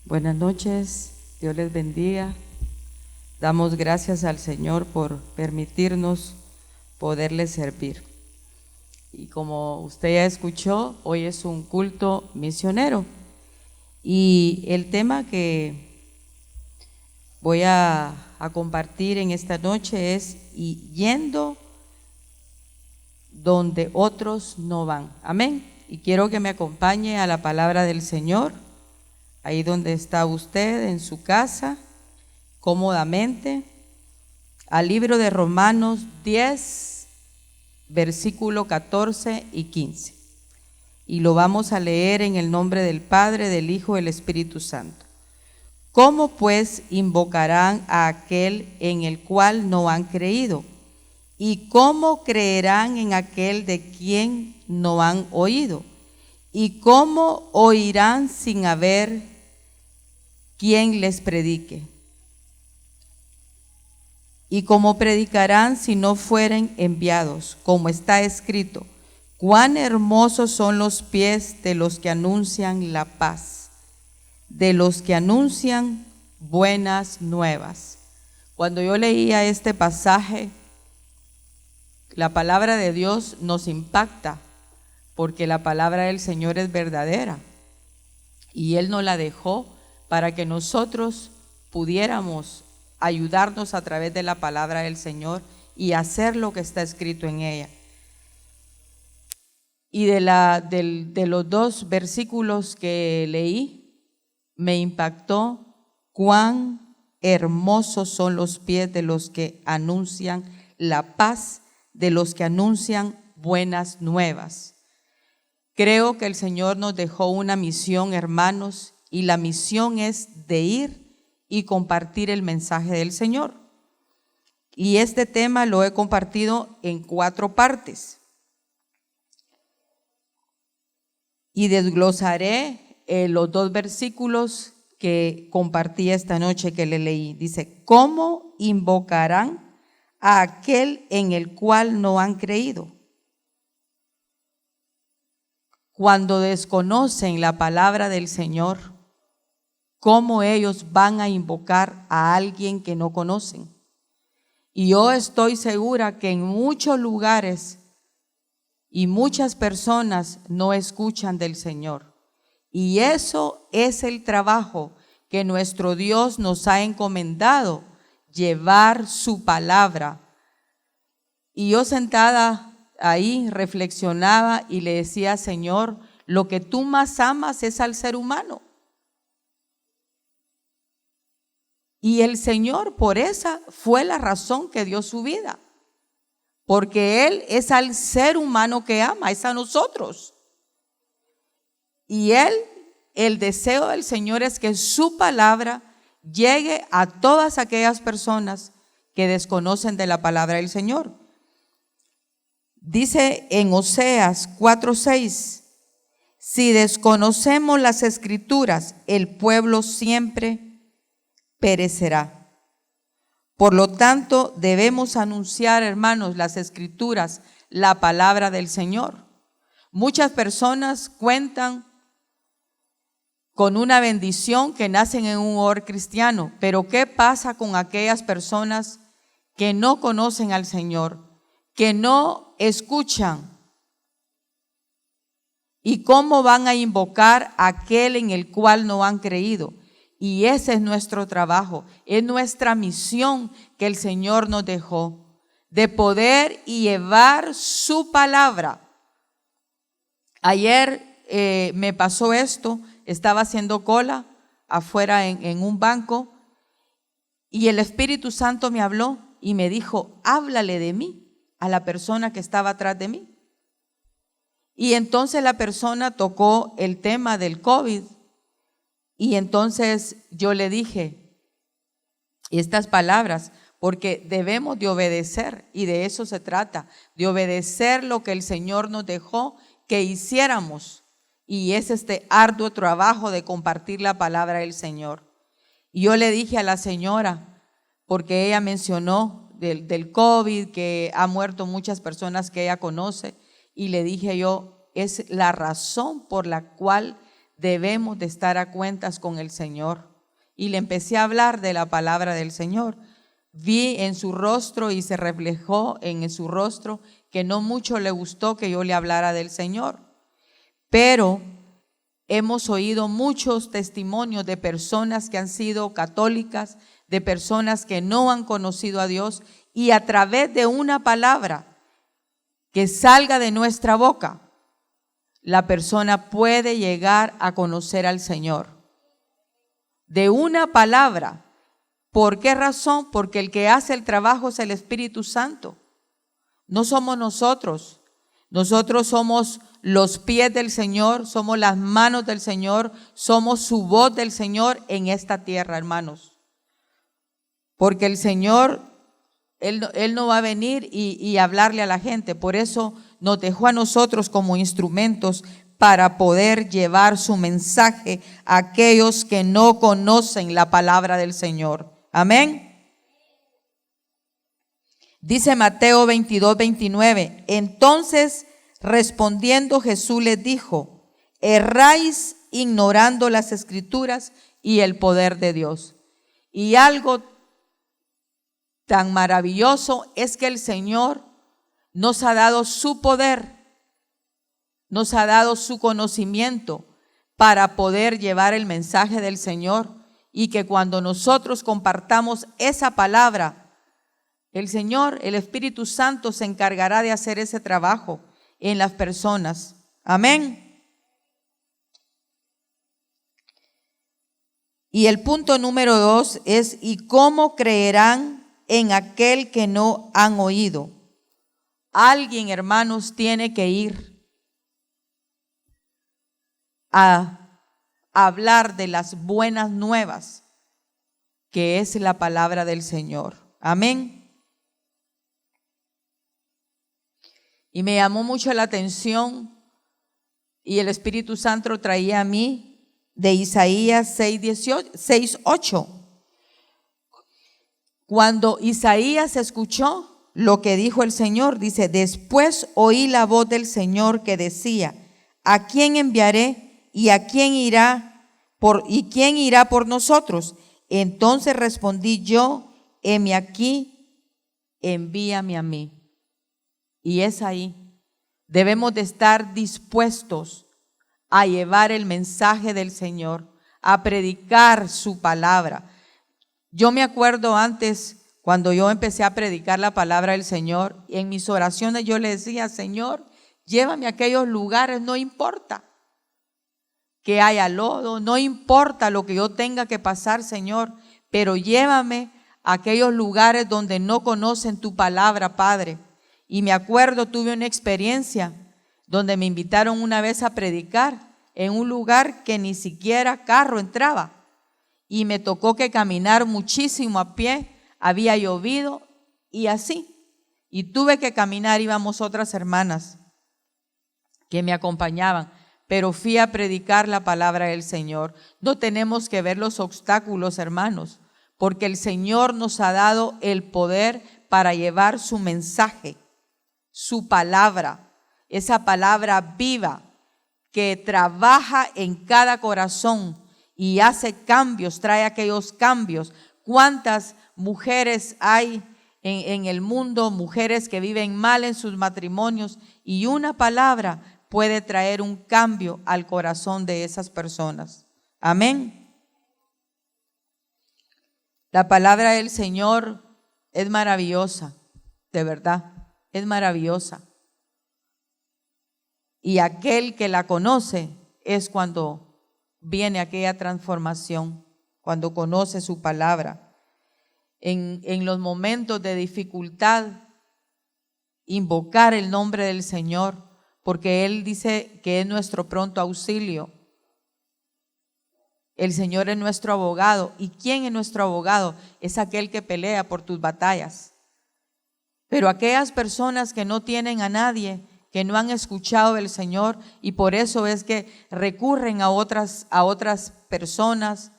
Buenas noches, Dios les bendiga. Damos gracias al Señor por permitirnos poderle servir. Y como usted ya escuchó, hoy es un culto misionero. Y el tema que voy a compartir en esta noche es yendo donde otros no van. Amén. Y quiero que me acompañe a la palabra del Señor. Ahí donde está usted, en su casa, cómodamente, al libro de Romanos 10, versículo 14 y 15. Y lo vamos a leer en el nombre del Padre, del Hijo y del Espíritu Santo. ¿Cómo pues invocarán a aquel en el cual no han creído? ¿Y cómo creerán en aquel de quien no han oído? ¿Y cómo oirán sin haber quien les predique? ¿Y cómo predicarán si no fueren enviados? Como está escrito: cuán hermosos son los pies de los que anuncian la paz, de los que anuncian buenas nuevas. Cuando yo leía este pasaje, la palabra de Dios nos impacta, porque la palabra del Señor es verdadera y Él nos la dejó para que nosotros pudiéramos ayudarnos a través de la palabra del Señor y hacer lo que está escrito en ella. Y de los dos versículos que leí, me impactó cuán hermosos son los pies de los que anuncian la paz, de los que anuncian buenas nuevas. Creo que el Señor nos dejó una misión, hermanos, y la misión es de ir y compartir el mensaje del Señor. Y este tema lo he compartido en 4 partes. Y desglosaré los 2 versículos que compartí esta noche que le leí. Dice: ¿cómo invocarán a aquel en el cual no han creído? Cuando desconocen la palabra del Señor, ¿cómo ellos van a invocar a alguien que no conocen? Y yo estoy segura que en muchos lugares y muchas personas no escuchan del Señor. Y eso es el trabajo que nuestro Dios nos ha encomendado, llevar su palabra. Y yo sentada ahí reflexionaba y le decía: Señor, lo que tú más amas es al ser humano. Y el Señor, por esa fue la razón que dio su vida, porque Él es al ser humano que ama, es a nosotros. Y el deseo del Señor es que su palabra llegue a todas aquellas personas que desconocen de la palabra del Señor. Dice en Oseas 4:6: si desconocemos las Escrituras, el pueblo siempre perecerá. Por lo tanto, debemos anunciar, hermanos, las Escrituras, la palabra del Señor. Muchas personas cuentan con una bendición que nacen en un hogar cristiano, pero ¿qué pasa con aquellas personas que no conocen al Señor, que no escuchan? ¿Y cómo van a invocar a aquel en el cual no han creído? Y ese es nuestro trabajo, es nuestra misión que el Señor nos dejó, de poder y llevar su palabra. Ayer me pasó esto, estaba haciendo cola afuera en un banco y el Espíritu Santo me habló y me dijo: háblale de mí a la persona que estaba atrás de mí. Y entonces la persona tocó el tema del COVID. Y entonces yo le dije estas palabras, porque debemos de obedecer, y de eso se trata, de obedecer lo que el Señor nos dejó que hiciéramos, y es este arduo trabajo de compartir la palabra del Señor. Y yo le dije a la señora, porque ella mencionó del COVID, que ha muerto muchas personas que ella conoce, y le dije yo: es la razón por la cual debemos de estar a cuentas con el Señor. Y le empecé a hablar de la palabra del Señor. Vi en su rostro y se reflejó en su rostro que no mucho le gustó que yo le hablara del Señor. Pero hemos oído muchos testimonios de personas que han sido católicas, de personas que no han conocido a Dios, y a través de una palabra que salga de nuestra boca, la persona puede llegar a conocer al Señor. De una palabra. ¿Por qué razón? Porque el que hace el trabajo es el Espíritu Santo. No somos nosotros. Nosotros somos los pies del Señor, somos las manos del Señor, somos su voz del Señor en esta tierra, hermanos. Porque el Señor, Él no va a venir y hablarle a la gente. Por eso nos dejó a nosotros como instrumentos para poder llevar su mensaje a aquellos que no conocen la palabra del Señor. Amén. Dice Mateo 22:29. Entonces, respondiendo Jesús les dijo: erráis ignorando las Escrituras y el poder de Dios. Y algo tan maravilloso es que el Señor nos ha dado su poder, nos ha dado su conocimiento para poder llevar el mensaje del Señor, y que cuando nosotros compartamos esa palabra, el Señor, el Espíritu Santo se encargará de hacer ese trabajo en las personas. Amén. Y el punto número 2 es: ¿y cómo creerán en aquel que no han oído? Alguien, hermanos, tiene que ir a hablar de las buenas nuevas, que es la palabra del Señor. Amén. Y me llamó mucho la atención, y el Espíritu Santo traía a mí de Isaías 6:8. Cuando Isaías escuchó lo que dijo el Señor, dice: después oí la voz del Señor que decía: ¿a quién enviaré? ¿Y a quién irá quién irá por nosotros? Entonces respondí yo: heme aquí, envíame a mí. Y es ahí. Debemos de estar dispuestos a llevar el mensaje del Señor, a predicar su palabra. Yo me acuerdo antes, cuando yo empecé a predicar la palabra del Señor, en mis oraciones yo le decía: Señor, llévame a aquellos lugares, no importa que haya lodo, no importa lo que yo tenga que pasar, Señor, pero llévame a aquellos lugares donde no conocen tu palabra, Padre. Y me acuerdo, tuve una experiencia donde me invitaron una vez a predicar en un lugar que ni siquiera carro entraba, y me tocó que caminar muchísimo a pie, había llovido y así, y tuve que caminar. Íbamos otras hermanas que me acompañaban, pero fui a predicar la palabra del Señor. No tenemos que ver los obstáculos, hermanos, porque el Señor nos ha dado el poder para llevar su mensaje, su palabra, esa palabra viva que trabaja en cada corazón y hace cambios, trae aquellos cambios. ¿Cuántas mujeres hay en el mundo, mujeres que viven mal en sus matrimonios, y una palabra puede traer un cambio al corazón de esas personas? Amén. La palabra del Señor es maravillosa, de verdad, es maravillosa. Y aquel que la conoce es cuando viene aquella transformación, cuando conoce su palabra. En los momentos de dificultad, invocar el nombre del Señor, porque Él dice que es nuestro pronto auxilio. El Señor es nuestro abogado. ¿Y quién es nuestro abogado? Es aquel que pelea por tus batallas. Pero aquellas personas que no tienen a nadie, que no han escuchado del Señor, y por eso es que recurren a otras personas,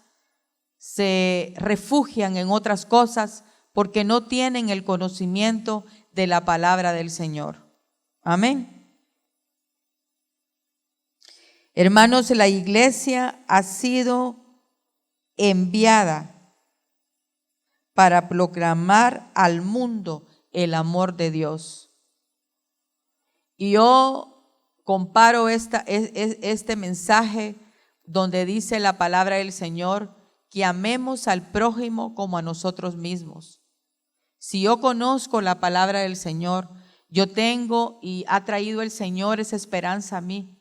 se refugian en otras cosas, porque no tienen el conocimiento de la palabra del Señor. Amén. Hermanos, la iglesia ha sido enviada para proclamar al mundo el amor de Dios. Y yo comparo este mensaje donde dice la palabra del Señor que amemos al prójimo como a nosotros mismos. Si yo conozco la palabra del Señor, yo tengo y ha traído el Señor esa esperanza a mí.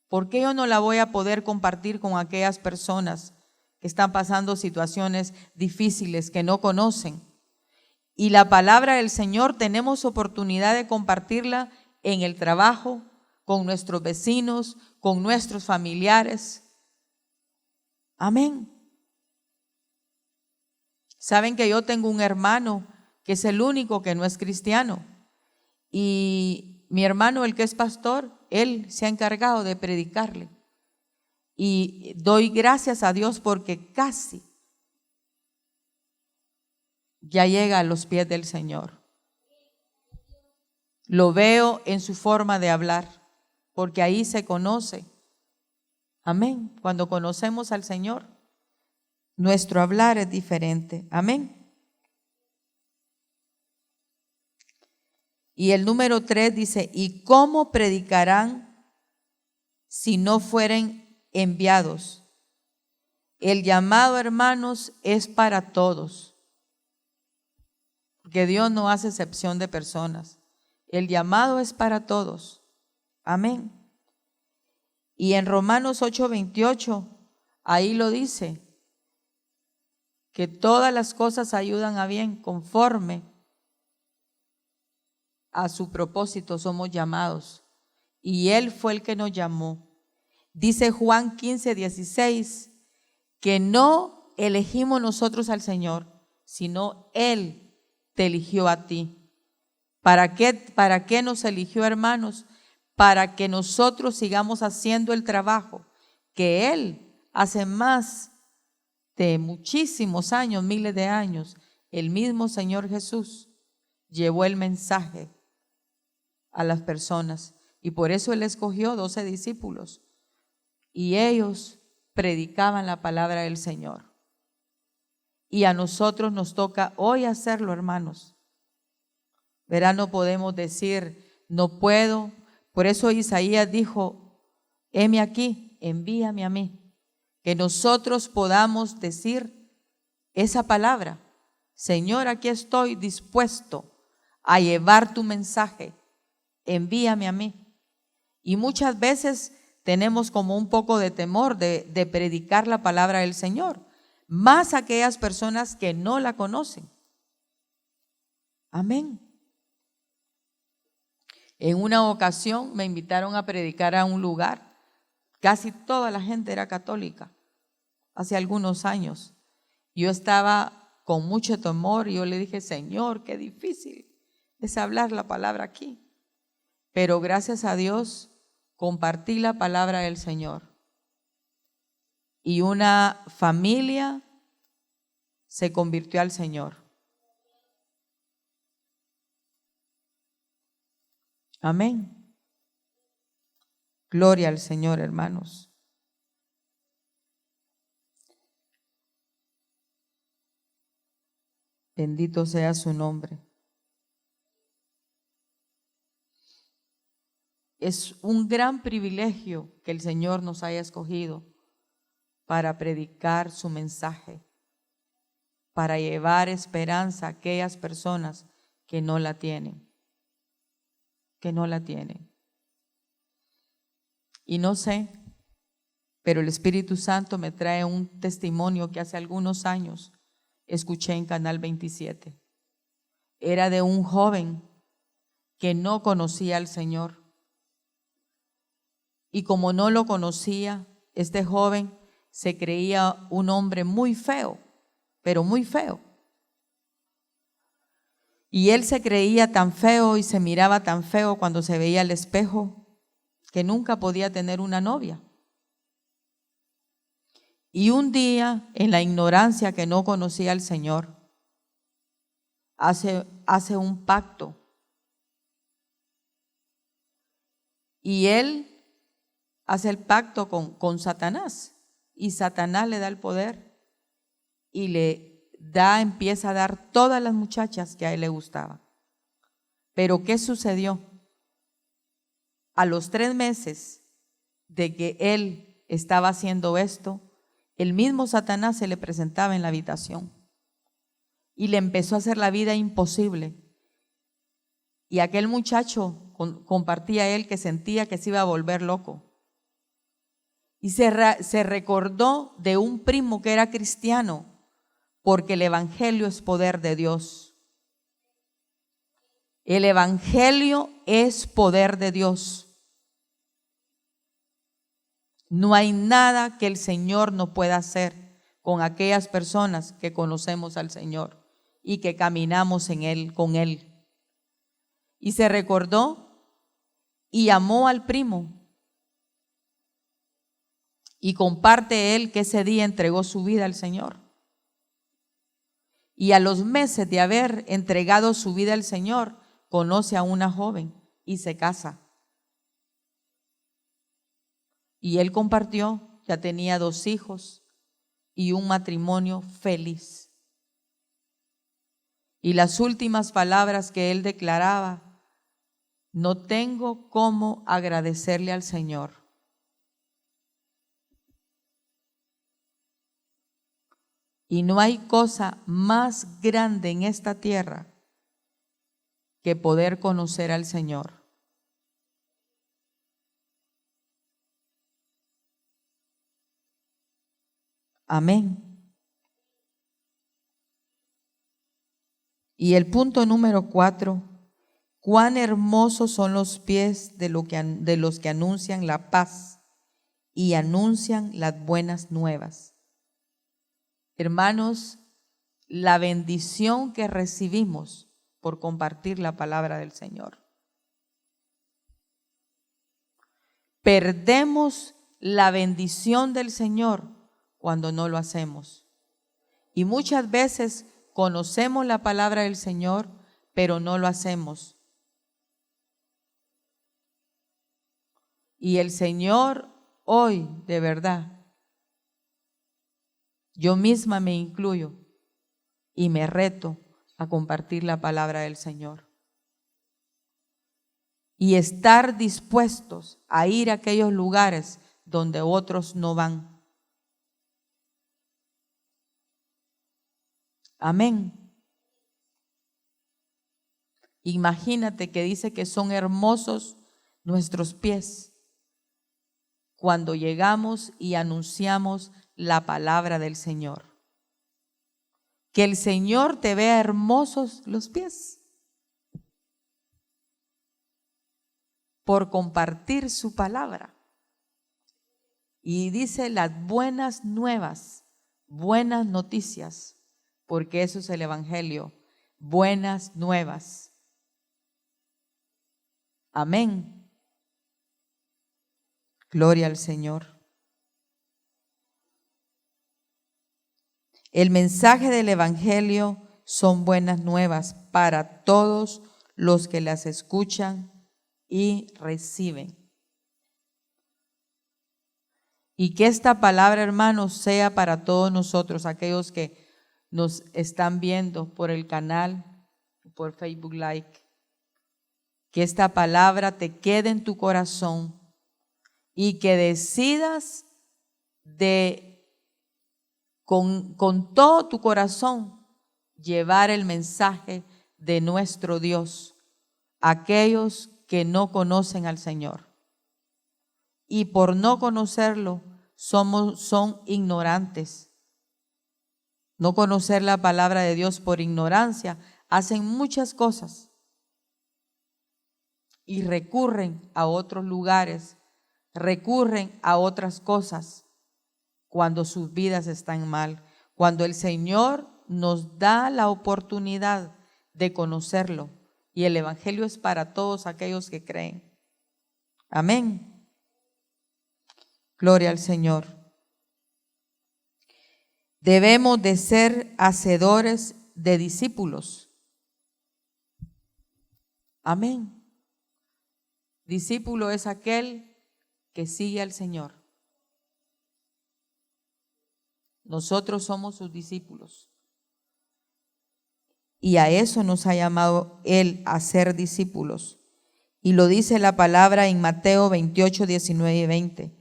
¿Por qué yo no la voy a poder compartir con aquellas personas que están pasando situaciones difíciles, que no conocen? Y la palabra del Señor tenemos oportunidad de compartirla en el trabajo, con nuestros vecinos, con nuestros familiares. Amén. Saben que yo tengo un hermano que es el único que no es cristiano. Y mi hermano, el que es pastor, él se ha encargado de predicarle. Y doy gracias a Dios porque casi ya llega a los pies del Señor. Lo veo en su forma de hablar, porque ahí se conoce. Amén. Cuando conocemos al Señor, nuestro hablar es diferente. Amén. Y el número 3 dice, ¿y cómo predicarán si no fueren enviados? El llamado, hermanos, es para todos, porque Dios no hace excepción de personas. El llamado es para todos. Amén. Y en Romanos 8:28, ahí lo dice, que todas las cosas ayudan a bien conforme a su propósito somos llamados. Y Él fue el que nos llamó. Dice Juan 15:16, que no elegimos nosotros al Señor, sino Él te eligió a ti. ¿Para qué nos eligió, hermanos? Para que nosotros sigamos haciendo el trabajo que Él hace más de muchísimos años, miles de años, el mismo Señor Jesús llevó el mensaje a las personas. Y por eso Él escogió 12 discípulos. Y ellos predicaban la palabra del Señor. Y a nosotros nos toca hoy hacerlo, hermanos. Verá, no podemos decir, no puedo. Por eso Isaías dijo, heme aquí, envíame a mí. Que nosotros podamos decir esa palabra. Señor, aquí estoy dispuesto a llevar tu mensaje. Envíame a mí. Y muchas veces tenemos como un poco de temor de predicar la palabra del Señor, más aquellas personas que no la conocen. Amén. En una ocasión me invitaron a predicar a un lugar, casi toda la gente era católica, hace algunos años. Yo estaba con mucho temor y yo le dije, Señor, qué difícil es hablar la palabra aquí. Pero gracias a Dios compartí la palabra del Señor. Y una familia se convirtió al Señor. Amén. Gloria al Señor, hermanos. Bendito sea su nombre. Es un gran privilegio que el Señor nos haya escogido para predicar su mensaje, para llevar esperanza a aquellas personas que no la tienen, Y no sé, pero el Espíritu Santo me trae un testimonio que hace algunos años escuché en Canal 27. Era de un joven que no conocía al Señor. Y como no lo conocía, este joven se creía un hombre muy feo, pero muy feo. Y él se creía tan feo y se miraba tan feo cuando se veía al espejo que nunca podía tener una novia. Y un día, en la ignorancia que no conocía al Señor, hace un pacto. Y él hace el pacto con Satanás, y Satanás le da el poder y empieza a dar todas las muchachas que a él le gustaban. Pero ¿qué sucedió? A los 3 meses de que él estaba haciendo esto, el mismo Satanás se le presentaba en la habitación y le empezó a hacer la vida imposible. Y aquel muchacho compartía él que sentía que se iba a volver loco. Y se recordó de un primo que era cristiano, porque el evangelio es poder de Dios. El evangelio es poder de Dios. No hay nada que el Señor no pueda hacer con aquellas personas que conocemos al Señor y que caminamos en Él, con Él. Y se recordó y amó al primo. Y comparte él que ese día entregó su vida al Señor. Y a los meses de haber entregado su vida al Señor, conoce a una joven y se casa. Y él compartió, ya tenía 2 hijos y un matrimonio feliz. Y las últimas palabras que él declaraba: no tengo cómo agradecerle al Señor. Y no hay cosa más grande en esta tierra que poder conocer al Señor. Amén. Y el punto número 4, cuán hermosos son los pies de los que anuncian la paz y anuncian las buenas nuevas. Hermanos, la bendición que recibimos por compartir la palabra del Señor. Perdemos la bendición del Señor cuando no lo hacemos. Y muchas veces conocemos la palabra del Señor, pero no lo hacemos. Y el Señor hoy, de verdad, yo misma me incluyo y me reto a compartir la palabra del Señor. Y estar dispuestos a ir a aquellos lugares donde otros no van. Amén. Imagínate que dice que son hermosos nuestros pies cuando llegamos y anunciamos la palabra del Señor. Que el Señor te vea hermosos los pies por compartir su palabra. Y dice las buenas nuevas, buenas noticias, porque eso es el evangelio, buenas nuevas. Amén. Gloria al Señor. El mensaje del evangelio son buenas nuevas para todos los que las escuchan y reciben. Y que esta palabra, hermanos, sea para todos nosotros, aquellos que nos están viendo por el canal, por Facebook Live. Que esta palabra te quede en tu corazón y que decidas con todo tu corazón llevar el mensaje de nuestro Dios a aquellos que no conocen al Señor. Y por no conocerlo son ignorantes. No conocer la palabra de Dios por ignorancia, hacen muchas cosas y recurren a otros lugares, recurren a otras cosas cuando sus vidas están mal. Cuando el Señor nos da la oportunidad de conocerlo, y el evangelio es para todos aquellos que creen. Amén. Gloria al Señor. Debemos de ser hacedores de discípulos. Amén. Discípulo es aquel que sigue al Señor. Nosotros somos sus discípulos. Y a eso nos ha llamado Él, a ser discípulos. Y lo dice la palabra en Mateo 28, 19 y 20.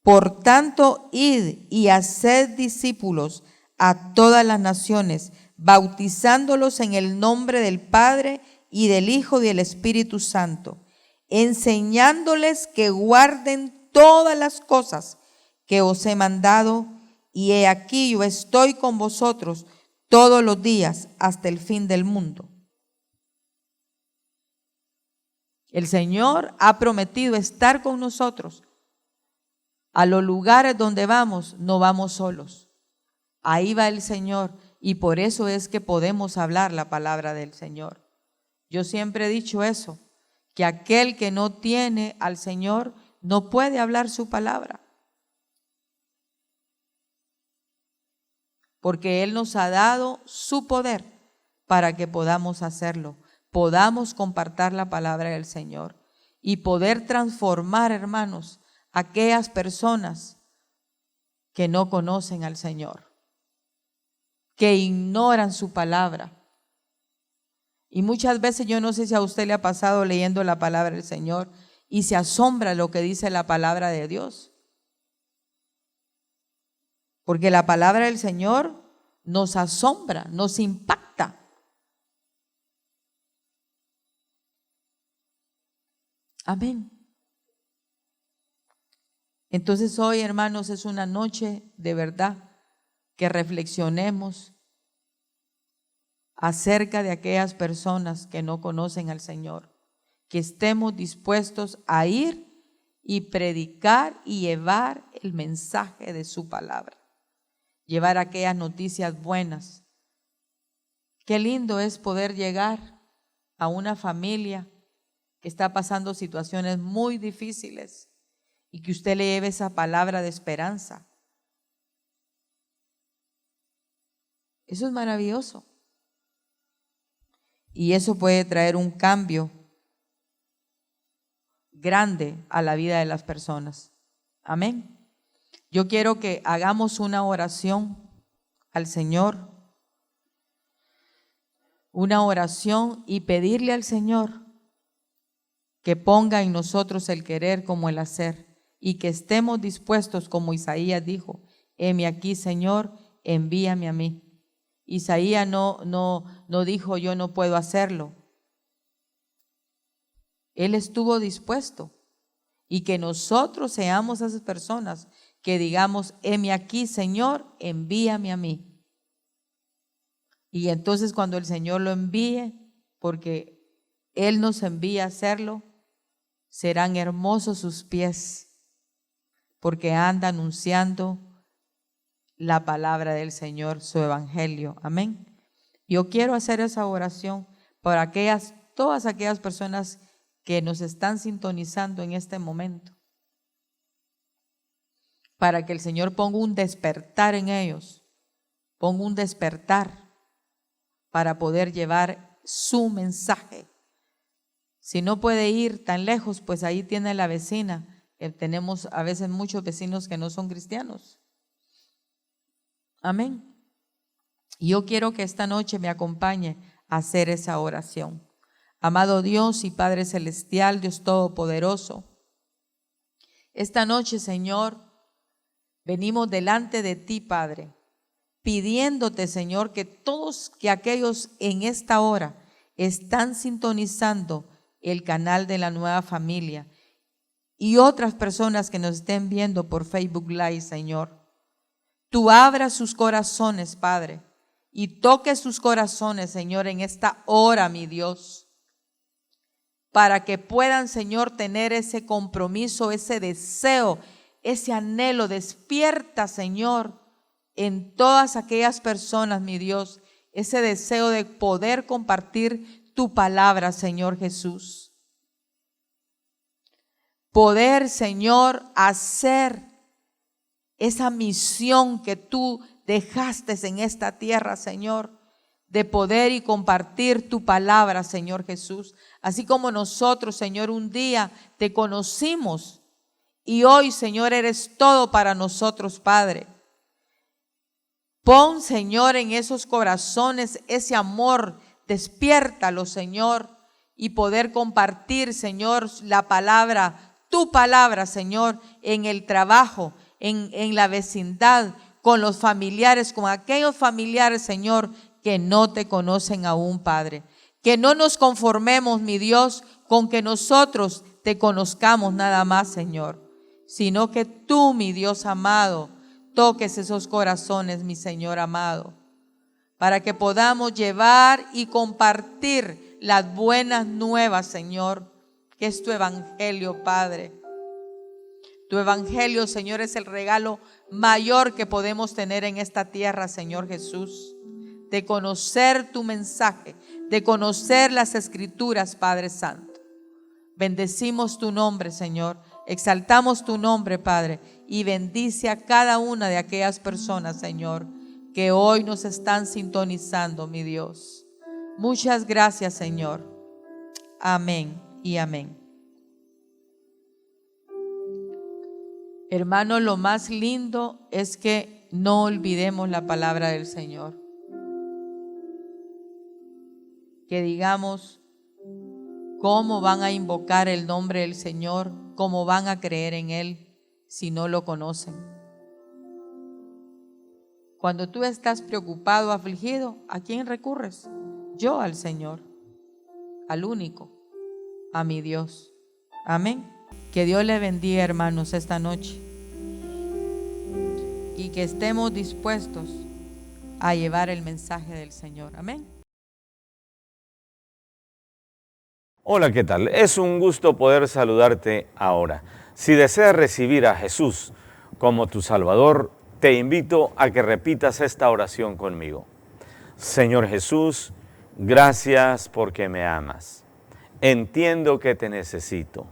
Por tanto, id y haced discípulos a todas las naciones, bautizándolos en el nombre del Padre y del Hijo y del Espíritu Santo, enseñándoles que guarden todas las cosas que os he mandado, y he aquí yo estoy con vosotros todos los días hasta el fin del mundo. El Señor ha prometido estar con nosotros. A los lugares donde vamos, no vamos solos. Ahí va el Señor, y por eso es que podemos hablar la palabra del Señor. Yo siempre he dicho eso, que aquel que no tiene al Señor no puede hablar su palabra. Porque Él nos ha dado su poder para que podamos hacerlo, podamos compartir la palabra del Señor y poder transformar, hermanos, aquellas personas que no conocen al Señor, que ignoran su palabra. Y muchas veces, yo no sé si a usted le ha pasado leyendo la palabra del Señor y se asombra lo que dice la palabra de Dios. Porque la palabra del Señor nos asombra, nos impacta. Amén. Entonces hoy, hermanos, es una noche de verdad que reflexionemos acerca de aquellas personas que no conocen al Señor, que estemos dispuestos a ir y predicar y llevar el mensaje de su palabra, llevar aquellas noticias buenas. Qué lindo es poder llegar a una familia que está pasando situaciones muy difíciles y que usted le lleve esa palabra de esperanza. Eso es maravilloso. Y eso puede traer un cambio grande a la vida de las personas. Amén. Yo quiero que hagamos una oración al Señor, una oración, y pedirle al Señor que ponga en nosotros el querer como el hacer, y que estemos dispuestos, como Isaías dijo: heme aquí, Señor, envíame a mí. Isaías no dijo yo no puedo hacerlo. Él estuvo dispuesto, y que nosotros seamos esas personas que digamos: heme aquí, Señor, envíame a mí. Y entonces cuando el Señor lo envíe, porque Él nos envía a hacerlo, serán hermosos sus pies, porque anda anunciando la palabra del Señor, su evangelio. Amén. Yo quiero hacer esa oración por todas aquellas personas que nos están sintonizando en este momento, para que el Señor ponga un despertar en ellos, ponga un despertar para poder llevar su mensaje. Si no puede ir tan lejos, pues ahí tiene la vecina. Tenemos a veces muchos vecinos que no son cristianos. Amén. Y yo quiero que esta noche me acompañe a hacer esa oración. Amado Dios y Padre Celestial, Dios Todopoderoso, esta noche, Señor, venimos delante de ti, Padre, pidiéndote, Señor, que aquellos en esta hora están sintonizando el canal de la Nueva Familia y otras personas que nos estén viendo por Facebook Live, Señor, tú abras sus corazones, Padre, y toques sus corazones, Señor, en esta hora, mi Dios, para que puedan, Señor, tener ese compromiso, ese deseo, ese anhelo. Despierta, Señor, en todas aquellas personas, mi Dios, ese deseo de poder compartir tu palabra, Señor Jesús. Poder, Señor, hacer esa misión que tú dejaste en esta tierra, Señor, de poder y compartir tu palabra, Señor Jesús. Así como nosotros, Señor, un día te conocimos Y hoy, Señor, eres todo para nosotros, Padre. Pon, Señor, en esos corazones ese amor, despiértalo, Señor, y poder compartir, Señor, la palabra, tu palabra, Señor, en el trabajo, en la vecindad, con los familiares, con aquellos familiares, Señor, que no te conocen aún, Padre. Que no nos conformemos, mi Dios, con que nosotros te conozcamos nada más, Señor, sino que tú, mi Dios amado, toques esos corazones, mi Señor amado, para que podamos llevar y compartir las buenas nuevas, Señor, que es tu evangelio, Padre. Tu evangelio, Señor, es el regalo mayor que podemos tener en esta tierra, Señor Jesús, de conocer tu mensaje, de conocer las escrituras, Padre Santo. Bendecimos tu nombre, Señor, exaltamos tu nombre, Padre, y bendice a cada una de aquellas personas, Señor, que hoy nos están sintonizando, mi Dios. Muchas gracias, Señor. Amén y amén. Hermano, lo más lindo es que no olvidemos la palabra del Señor. Que digamos cómo van a invocar el nombre del Señor, cómo van a creer en Él si no lo conocen. Cuando tú estás preocupado, afligido, ¿a quién recurres? Yo al Señor, al único, a mi Dios. Amén. Que Dios le bendiga, hermanos, esta noche. Y que estemos dispuestos a llevar el mensaje del Señor. Amén. Hola, ¿qué tal? Es un gusto poder saludarte ahora. Si deseas recibir a Jesús como tu Salvador, te invito a que repitas esta oración conmigo. Señor Jesús, gracias porque me amas. Entiendo que te necesito.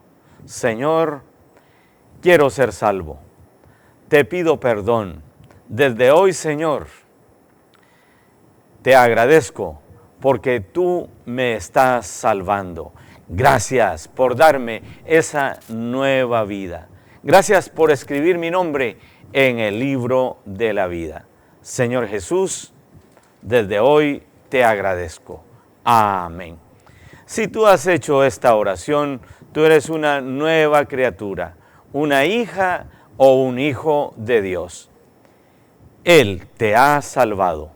Señor, quiero ser salvo. Te pido perdón. Desde hoy, Señor, te agradezco porque tú me estás salvando. Gracias por darme esa nueva vida. Gracias por escribir mi nombre en el libro de la vida. Señor Jesús, desde hoy te agradezco. Amén. Si tú has hecho esta oración, tú eres una nueva criatura, una hija o un hijo de Dios. Él te ha salvado.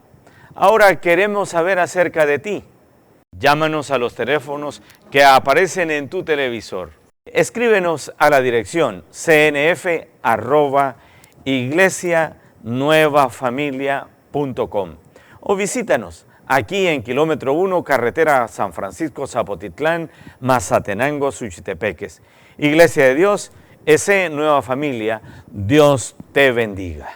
Ahora queremos saber acerca de ti. Llámanos a los teléfonos que aparecen en tu televisor. Escríbenos a la dirección cnf@iglesianuevafamilia.com o visítanos aquí en kilómetro 1, carretera San Francisco, Zapotitlán, Mazatenango, Suchitepeques. Iglesia de Dios, S. Nueva Familia, Dios te bendiga.